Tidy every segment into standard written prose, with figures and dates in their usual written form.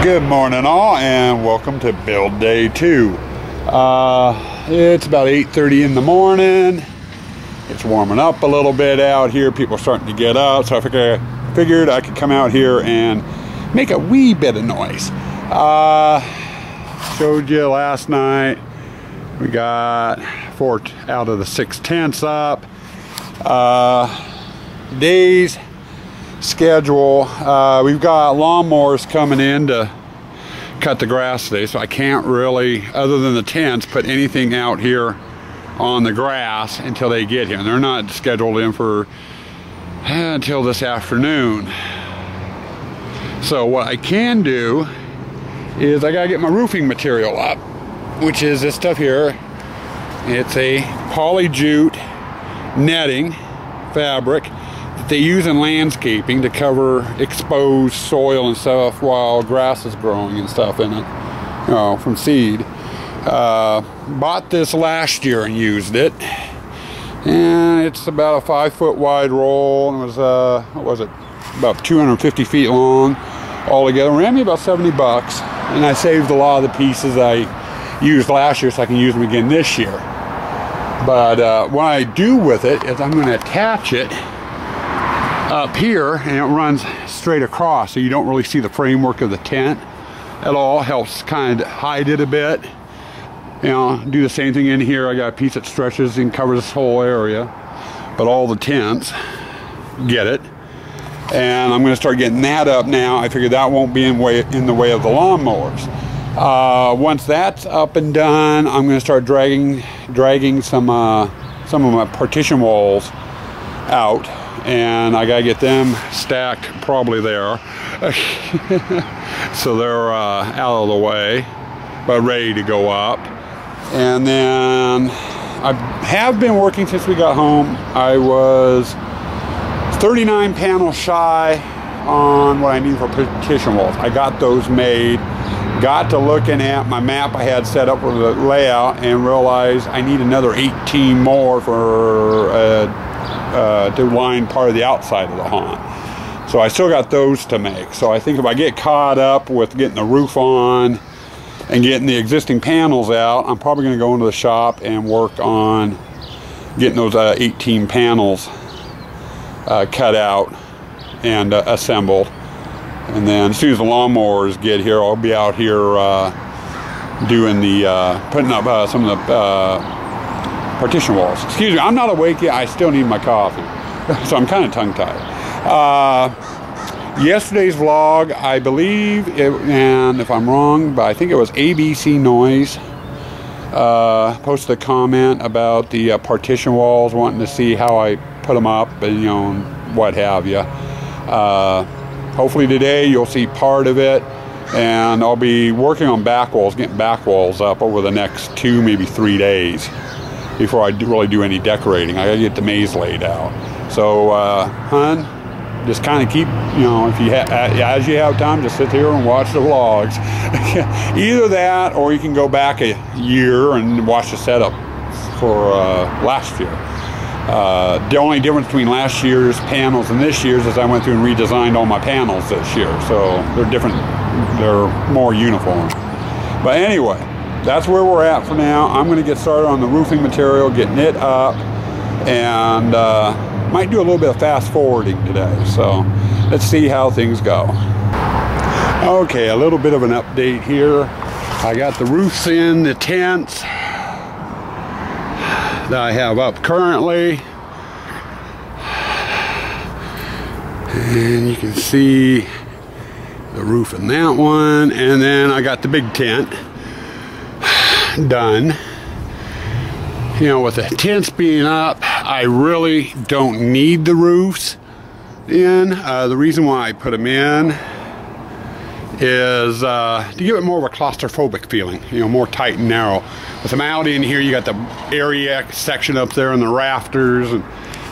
Good morning all, and welcome to build day 2. It's about 8:30 in the morning. It's warming up a little bit out here. People are starting to get up, so I figured I could come out here and make a wee bit of noise. Showed you last night we got 4 out of the 6 tents up. Today's schedule, we've got lawnmowers coming in to cut the grass today, so I can't really, other than the tents, put anything out here on the grass until they get here, and they're not scheduled in for until this afternoon. So what I can do is I gotta get my roofing material up, which is this stuff here. It's a polyjute netting fabric that they use in landscaping to cover exposed soil and stuff while grass is growing and stuff in it, you know, from seed. Bought this last year and used it, and it's about a 5-foot wide roll, and it was what was it, about 250 feet long altogether. It ran me about 70 bucks, and I saved a lot of the pieces I used last year so I can use them again this year. But what I do with it is I'm going to attach it up here, and it runs straight across, so you don't really see the framework of the tent at all. Helps kind of hide it a bit. You know, do the same thing in here. I got a piece that stretches and covers this whole area, but all the tents get it. And I'm going to start getting that up now. I figured that won't be in the way of the lawnmowers. Once that's up and done, I'm going to start dragging some of my partition walls out, and I gotta get them stacked probably there. So they're out of the way but ready to go up. And then I have been working since we got home. I was 39 panels shy on what I need for partition walls. I got those made, got to looking at my map I had set up for the layout, and realized I need another 18 more for to line part of the outside of the haunt. So I still got those to make. So I think if I get caught up with getting the roof on and getting the existing panels out, I'm probably going to go into the shop and work on getting those 18 panels cut out and assembled. And then as soon as the lawnmowers get here, I'll be out here doing the putting up some of the partition walls. Excuse me, I'm not awake yet. I still need my coffee, so I'm kind of tongue-tied. Yesterday's vlog, I believe, and if I'm wrong, but I think it was ABC Noise posted a comment about the partition walls, wanting to see how I put them up, and you know, what have you. Hopefully today you'll see part of it, and I'll be working on back walls, getting back walls up over the next 2, maybe 3 days before I really do any decorating. I gotta get the maze laid out. So, hun, just kind of keep, you know, if you as you have time, just sit here and watch the vlogs. Either that, or you can go back a year and watch the setup for last year. The only difference between last year's panels and this year's is I went through and redesigned all my panels this year, so they're different. They're more uniform. But anyway, that's where we're at for now. I'm going to get started on the roofing material, getting it up, and might do a little bit of fast forwarding today. So let's see how things go. Okay, a little bit of an update here. I got the roofs in the tents that I have up currently, and you can see the roof in that one, and then I got the big tent done. You know, with the tents being up, I really don't need the roofs in. The reason why I put them in is to give it more of a claustrophobic feeling, you know, more tight and narrow. With them out in here, you got the area section up there and the rafters and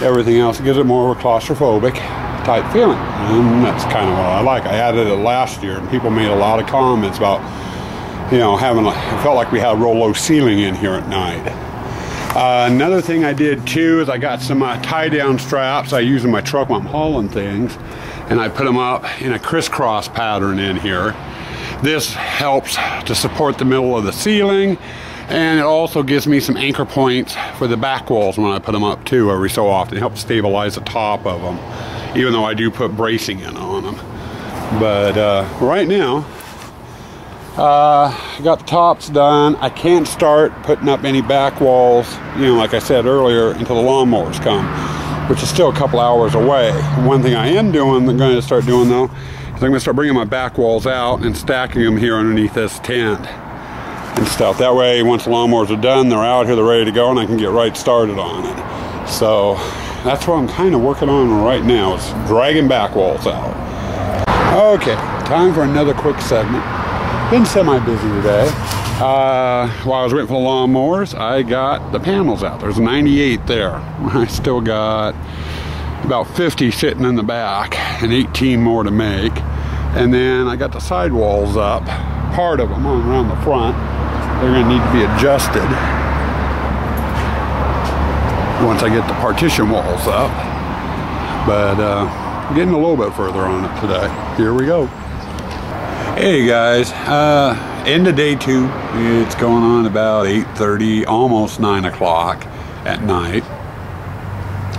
everything else. It gives it more of a claustrophobic type feeling, and that's kind of what I like. I added it last year, and people made a lot of comments about, you know, it felt like we had a Rollo ceiling in here at night. Another thing I did too is I got some tie-down straps I use in my truck when I'm hauling things, and I put them up in a crisscross pattern in here. This helps to support the middle of the ceiling, and it also gives me some anchor points for the back walls when I put them up too every so often. It helps stabilize the top of them, even though I do put bracing in on them. But right now, I got the tops done. I can't start putting up any back walls, you know, like I said earlier, until the lawnmowers come, which is still a couple hours away. One thing I am doing, I'm going to start doing though, is I'm going to start bringing my back walls out and stacking them here underneath this tent and stuff. That way, once the lawnmowers are done, they're out here, they're ready to go, and I can get right started on it. So that's what I'm kind of working on right now, is dragging back walls out. Okay, time for another quick segment. Been semi-busy today. While I was waiting for the lawnmowers, I got the panels out. There's 98 there. I still got about 50 sitting in the back and 18 more to make. And then I got the sidewalls up, part of them on around the front. They're going to need to be adjusted once I get the partition walls up. But getting a little bit further on it today. Here we go. Hey guys, end of day 2. It's going on about 8:30, almost 9 o'clock at night.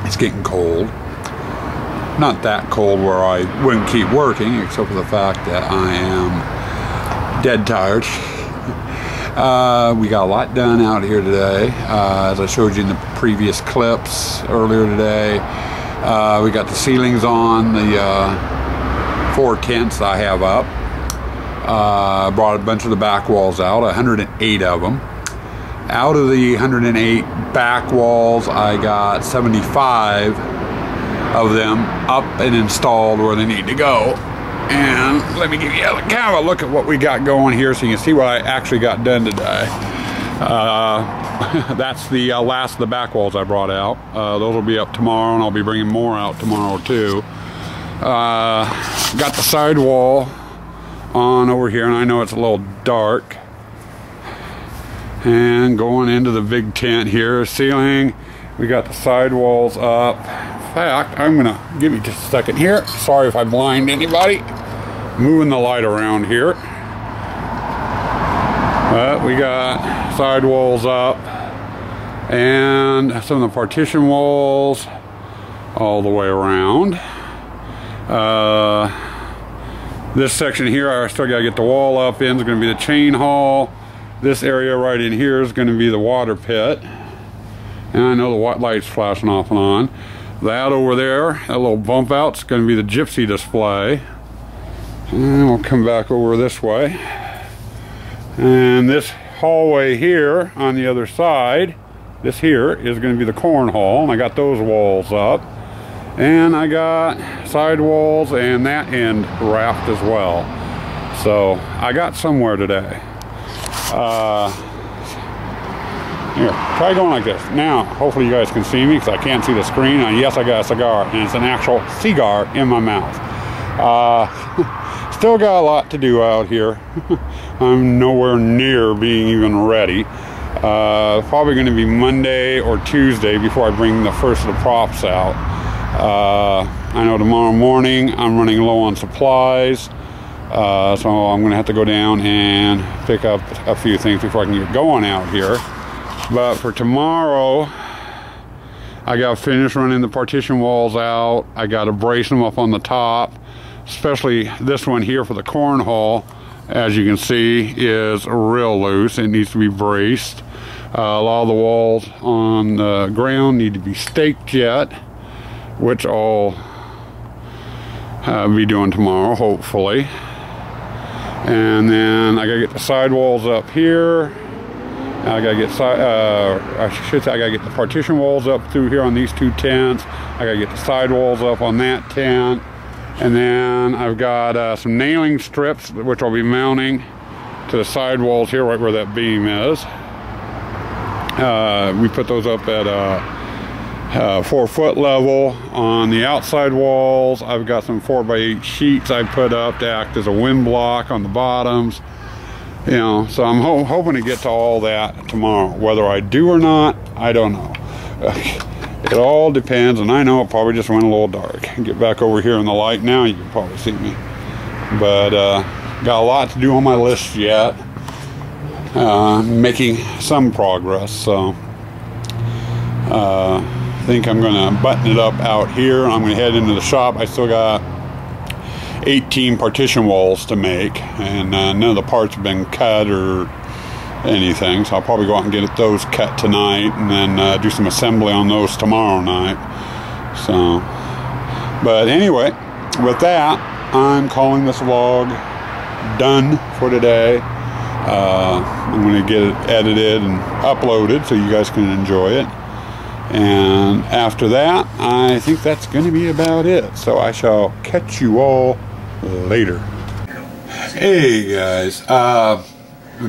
It's getting cold. Not that cold where I wouldn't keep working, except for the fact that I am dead tired. We got a lot done out here today. As I showed you in the previous clips earlier today, we got the ceilings on the 4 tents I have up. Brought a bunch of the back walls out, 108 of them. Out of the 108 back walls, I got 75 of them up and installed where they need to go. And let me give you kind of a look at what we got going here so you can see what I actually got done today. That's the last of the back walls I brought out. Those will be up tomorrow, and I'll be bringing more out tomorrow too. Got the side wall on over here, and I know it's a little dark. And going into the big tent here, ceiling, we got the side walls up. In fact, I'm gonna give you just a second here. Sorry if I blind anybody. Moving the light around here. But we got side walls up, and some of the partition walls all the way around. This section here, I still gotta get the wall up in. It's gonna be the chain hall. This area right in here is gonna be the water pit. And I know the white light's flashing off and on. That over there, that little bump out's gonna be the gypsy display. And we'll come back over this way. And this hallway here on the other side, this here is gonna be the corn hall, and I got those walls up. And I got side walls and that end wrapped as well. So I got somewhere today. Here, try going like this. Now, hopefully you guys can see me because I can't see the screen. Yes, I got a cigar, and it's an actual cigar in my mouth. Still got a lot to do out here. I'm nowhere near being even ready. Probably going to be Monday or Tuesday before I bring the first of the props out. I know tomorrow morning I'm running low on supplies, so I'm going to have to go down and pick up a few things before I can get going out here. But for tomorrow, I got to finish running the partition walls out. I got to brace them up on the top, especially this one here for the corn hall. As you can see, is real loose. It needs to be braced. A lot of the walls on the ground need to be staked yet, which I'll be doing tomorrow, hopefully. And then I gotta get the sidewalls up here. I gotta get I gotta get the partition walls up through here on these 2 tents. I gotta get the sidewalls up on that tent. And then I've got some nailing strips, which I'll be mounting to the sidewalls here, right where that beam is. We put those up at 4-foot level on the outside walls. I've got some 4x8 sheets I put up to act as a wind block on the bottoms. You know, so I'm hoping to get to all that tomorrow. Whether I do or not, I don't know. It all depends, and I know it probably just went a little dark. Get back over here in the light now, you can probably see me. But Got a lot to do on my list yet. Making some progress, so I think I'm gonna button it up out here. I'm gonna head into the shop. I still got 18 partition walls to make, and none of the parts have been cut or anything, so I'll probably go out and get those cut tonight, and then do some assembly on those tomorrow night. So, but anyway, with that, I'm calling this vlog done for today. I'm going to get it edited and uploaded so you guys can enjoy it, and after that I think that's going to be about it. So I shall catch you all later. Hey guys, I'm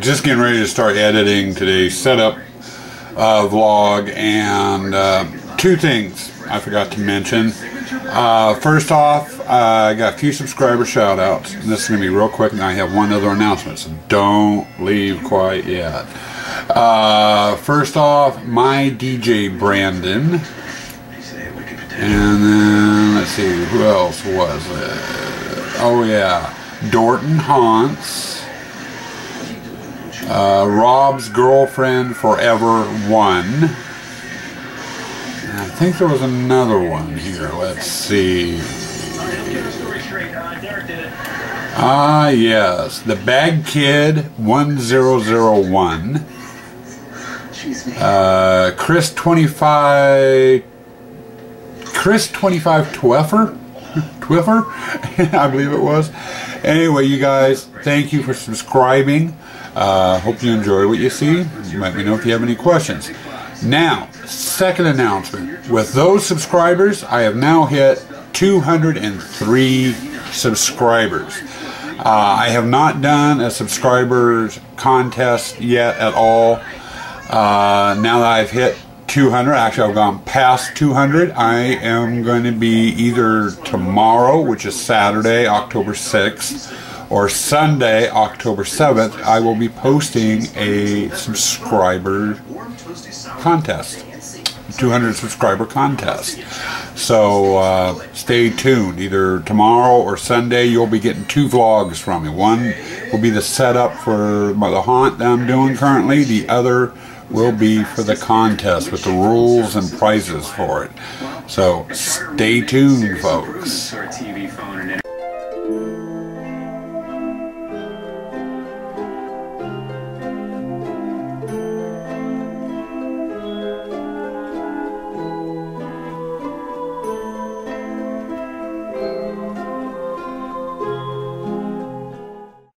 just getting ready to start editing today's setup vlog, and two things I forgot to mention. First off, I got a few subscriber shout outs, and this is going to be real quick, and I have one other announcement, so don't leave quite yet. First off, my DJ Brandon, and then let's see, who else was it? Oh yeah, Dorton Haunts, Rob's Girlfriend Forever 1. I think there was another one here. Let's see. Yes, the Bag Kid 1001. Chris 25 Twiffer, I believe it was. Anyway, you guys, thank you for subscribing. Hope you enjoy what you see. Let me know if you have any questions. Now, second announcement. With those subscribers, I have now hit 203 subscribers. I have not done a subscribers contest yet at all. Now that I've hit 200, actually I've gone past 200, I am going to be either tomorrow, which is Saturday, October 6th, or Sunday, October 7th, I will be posting a subscriber contest, 200 subscriber contest. So stay tuned. Either tomorrow or Sunday you'll be getting two vlogs from me. One will be the setup for the haunt that I'm doing currently. The other will be for the contest with the rules and prizes for it. So stay tuned, folks.